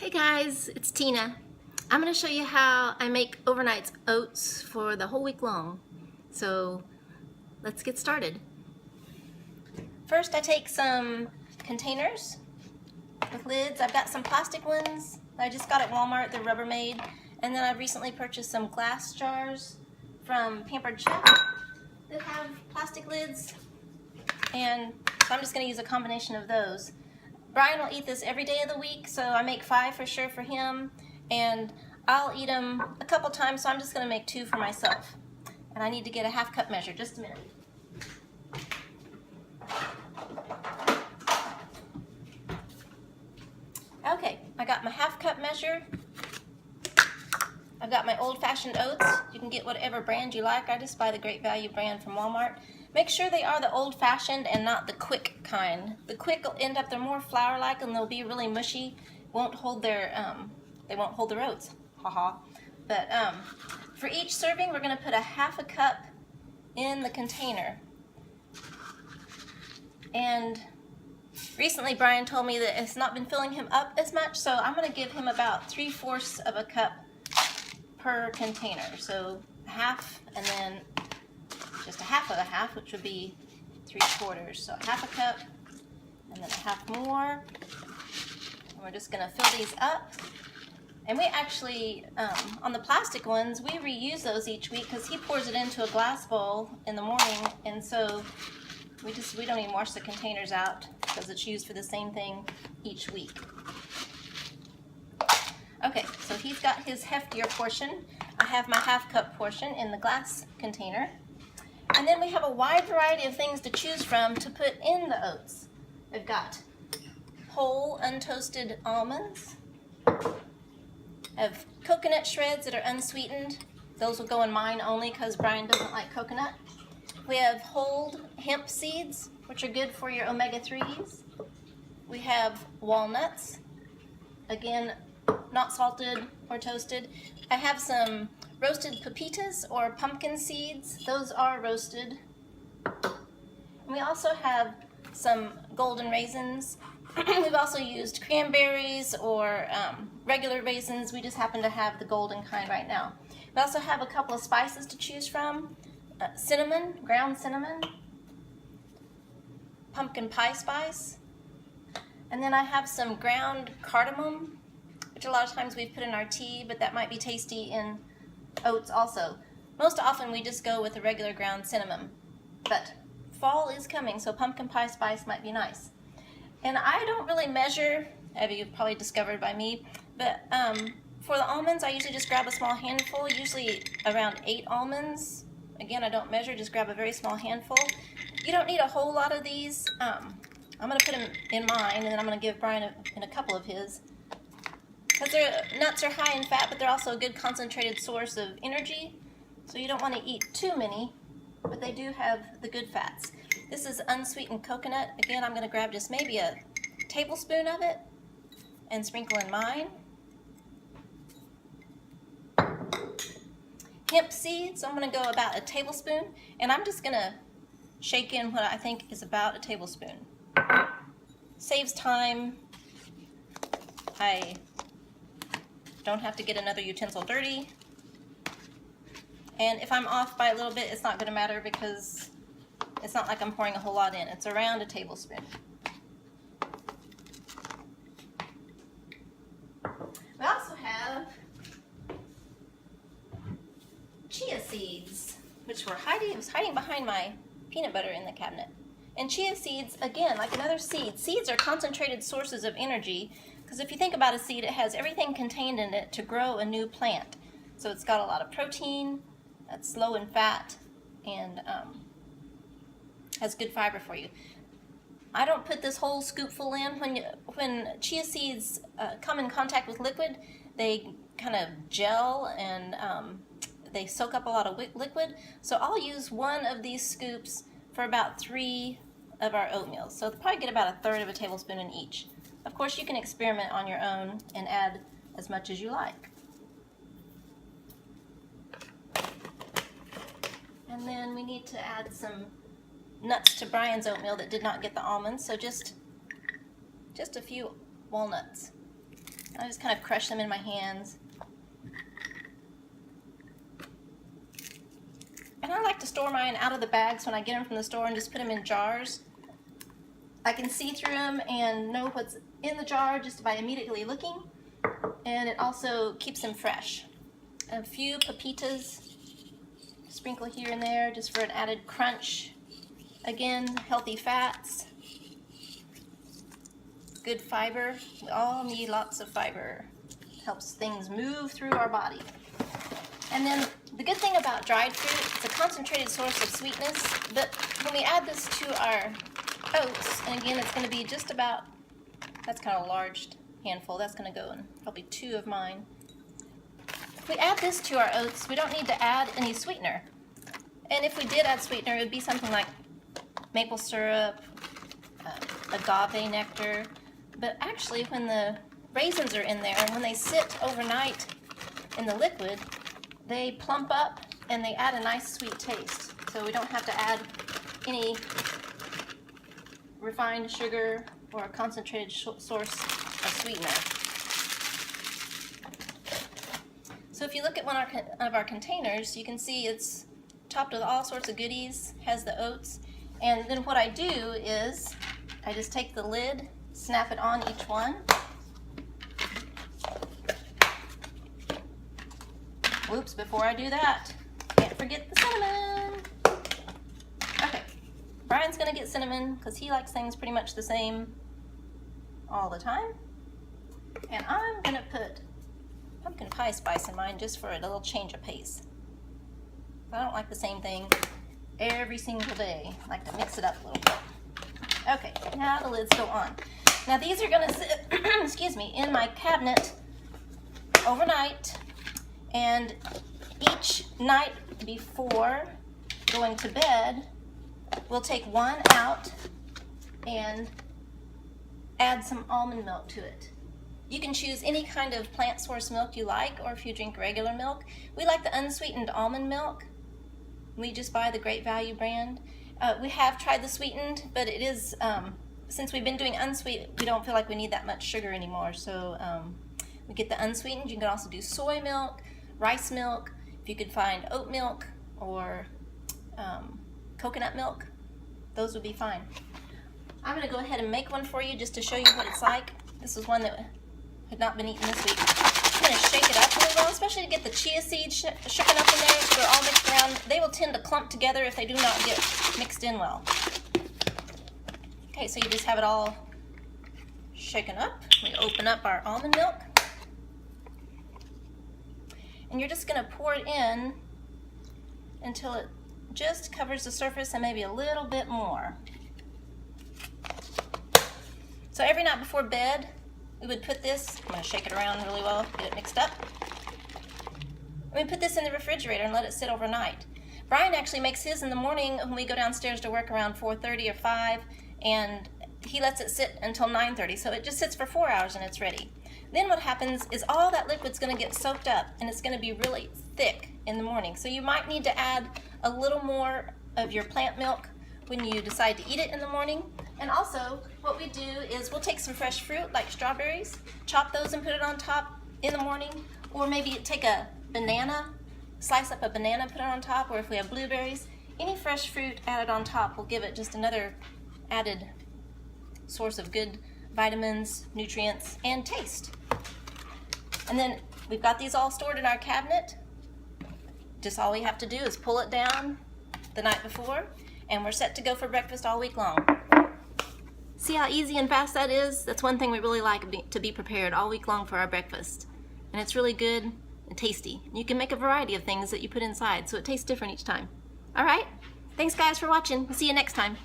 Hey guys, it's Tina. I'm going to show you how I make overnight oats for the whole week long. So let's get started. First I take some containers with lids. I've got some plastic ones that I just got at Walmart. They're Rubbermaid. And then I've recently purchased some glass jars from Pampered Chef that have plastic lids. And so I'm just going to use a combination of those. Brian will eat this every day of the week, so I make 5 for sure for him, and I'll eat them a couple times, so I'm just going to make 2 for myself. And I need to get a half cup measure. Just a minute. Okay, I got my half cup measure. I've got my old-fashioned oats. You can get whatever brand you like. I just buy the Great Value brand from Walmart. Make sure they are the old-fashioned and not the quick kind. The quick will end up, they're more flour-like and they'll be really mushy. Won't hold their, they won't hold their oats. Haha. But for each serving, we're going to put a half a cup in the container. And recently, Brian told me that it's not been filling him up as much, so I'm going to give him about 3/4 of a cup per container. So half, and then just a half of a half, which would be 3/4. So half a cup, and then a half more. And we're just going to fill these up. And we actually, on the plastic ones, we reuse those each week because he pours it into a glass bowl in the morning, and so we don't even wash the containers out because it's used for the same thing each week. Okay, so he's got his heftier portion. I have my half cup portion in the glass container. And then we have a wide variety of things to choose from to put in the oats. We've got whole untoasted almonds. I have coconut shreds that are unsweetened. Those will go in mine only because Brian doesn't like coconut. We have whole hemp seeds, which are good for your omega-3s. We have walnuts, again, not salted or toasted. I have some roasted pepitas or pumpkin seeds. Those are roasted. And we also have some golden raisins. We've also used cranberries or regular raisins. We just happen to have the golden kind right now. We also have a couple of spices to choose from. Cinnamon, ground cinnamon, pumpkin pie spice, and then I have some ground cardamom, which a lot of times we've put in our tea, but that might be tasty in oats also. Most often we just go with the regular ground cinnamon, but fall is coming, so pumpkin pie spice might be nice. And I don't really measure, as you've probably discovered by me, but for the almonds I usually just grab a small handful, usually around 8 almonds. Again, I don't measure, just grab a very small handful. You don't need a whole lot of these. I'm going to put them in mine, and then I'm going to give Brian in a couple of his. Because their nuts are high in fat, but they're also a good concentrated source of energy. So you don't want to eat too many, but they do have the good fats. This is unsweetened coconut. Again, I'm going to grab just maybe a tablespoon of it and sprinkle in mine. Hemp seeds, I'm going to go about a tablespoon, and I'm just going to shake in what I think is about a tablespoon. Saves time. I don't have to get another utensil dirty. And if I'm off by a little bit, it's not going to matter because it's not like I'm pouring a whole lot in. It's around a tablespoon. We also have chia seeds, which was hiding behind my peanut butter in the cabinet. And chia seeds, again, like another seed, seeds are concentrated sources of energy, because if you think about a seed, it has everything contained in it to grow a new plant. So it's got a lot of protein, it's low in fat, and has good fiber for you. I don't put this whole scoopful in. When chia seeds come in contact with liquid, they kind of gel and they soak up a lot of liquid. So I'll use one of these scoops for about 3 of our oatmeal. So I'll probably get about 1/3 of a tablespoon in each. Of course, you can experiment on your own and add as much as you like. And then we need to add some nuts to Brian's oatmeal that did not get the almonds, so just a few walnuts. I just kind of crush them in my hands. And I like to store mine out of the bags when I get them from the store and just put them in jars. I can see through them and know what's in the jar just by immediately looking. And it also keeps them fresh. A few pepitas, sprinkle here and there just for an added crunch. Again, healthy fats, good fiber. We all need lots of fiber. Helps things move through our body. And then the good thing about dried fruit, it's a concentrated source of sweetness, but when we add this to our oats, and again it's going to be just about, that's kind of a large handful, that's going to go in probably 2 of mine. If we add this to our oats, we don't need to add any sweetener. And if we did add sweetener, it would be something like maple syrup, agave nectar. But actually when the raisins are in there and when they sit overnight in the liquid, they plump up and they add a nice sweet taste. So we don't have to add any refined sugar or a concentrated source of sweetener. So if you look at one of our containers, you can see it's topped with all sorts of goodies, has the oats, and then what I do is I just take the lid, snap it on each one. Whoops, before I do that, can't forget the cinnamon. Okay, Brian's gonna get cinnamon because he likes things pretty much the same all the time. And I'm gonna put pumpkin pie spice in mine just for a little change of pace. I don't like the same thing every single day. I like to mix it up a little bit. Okay, now the lids go on. Now these are gonna sit, excuse me, in my cabinet overnight, and each night before going to bed, we'll take one out and add some almond milk to it. You can choose any kind of plant source milk you like, or if you drink regular milk. We like the unsweetened almond milk. We just buy the Great Value brand. We have tried the sweetened, but it is, since we've been doing unsweetened, we don't feel like we need that much sugar anymore. So we get the unsweetened. You can also do soy milk, rice milk. If you could find oat milk or coconut milk, those would be fine. I'm going to go ahead and make one for you just to show you what it's like. This is one that had not been eaten this week. I'm going to shake it up really well, especially to get the chia seeds shooken up in there so they're all mixed around. They will tend to clump together if they do not get mixed in well. Okay, so you just have it all shaken up. We open up our almond milk. And you're just going to pour it in until it just covers the surface and maybe a little bit more. So every night before bed, we would put this, I'm going to shake it around really well, get it mixed up. And we put this in the refrigerator and let it sit overnight. Brian actually makes his in the morning when we go downstairs to work around 4:30 or 5, and he lets it sit until 9:30, so it just sits for 4 hours and it's ready. Then what happens is all that liquid's going to get soaked up and it's going to be really thick in the morning. So you might need to add a little more of your plant milk when you decide to eat it in the morning. And also, what we do is we'll take some fresh fruit like strawberries, chop those and put it on top in the morning, or maybe take a banana, slice up a banana, put it on top, or if we have blueberries, any fresh fruit added on top will give it just another added source of good vitamins, nutrients, and taste. And then we've got these all stored in our cabinet. Just all we have to do is pull it down the night before, and we're set to go for breakfast all week long. See how easy and fast that is? That's one thing we really like, to be prepared all week long for our breakfast. And it's really good and tasty. You can make a variety of things that you put inside, so it tastes different each time. All right? Thanks guys for watching. We'll see you next time.